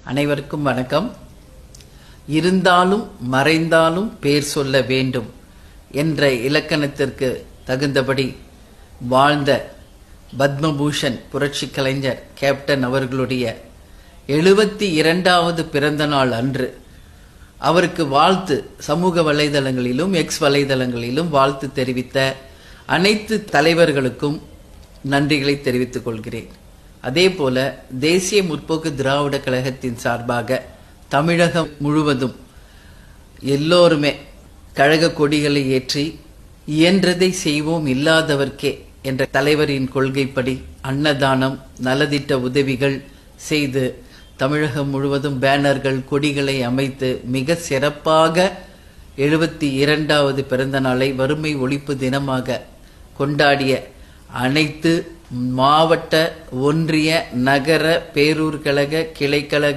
அனைவருக்கும் வணக்கம். இருந்தாலும் மறைந்தாலும் பேர் சொல்ல வேண்டும் என்ற இலக்கணத்திற்கு தகுந்தபடி வாழ்ந்த பத்மபூஷன் புரட்சி கலைஞர் கேப்டன் அவர்களுடைய 72வது பிறந்த நாள் அன்று அவருக்கு வாழ்த்து சமூக வலைதளங்களிலும் எக்ஸ் வலைதளங்களிலும் வாழ்த்து தெரிவித்த அனைத்து தலைவர்களுக்கும் நன்றிகளை தெரிவித்துக் கொள்கிறேன். அதே போல தேசிய முற்போக்கு திராவிட கழகத்தின் சார்பாக தமிழகம் முழுவதும் எல்லோருமே கழக கொடிகளை ஏற்றி இயன்றதை செய்வோம் இல்லாதவர்க்கே என்ற தலைவரின் கொள்கைப்படி அன்னதானம் நலத்திட்ட உதவிகள் செய்து தமிழகம் முழுவதும் பேனர்கள் கொடிகளை அமைத்து மிக சிறப்பாக 72வது பிறந்த நாளை வறுமை ஒழிப்பு தினமாக கொண்டாடிய அனைத்து மாவட்ட ஒன்றிய நகர பேரூர் கழக கிளைக்கழக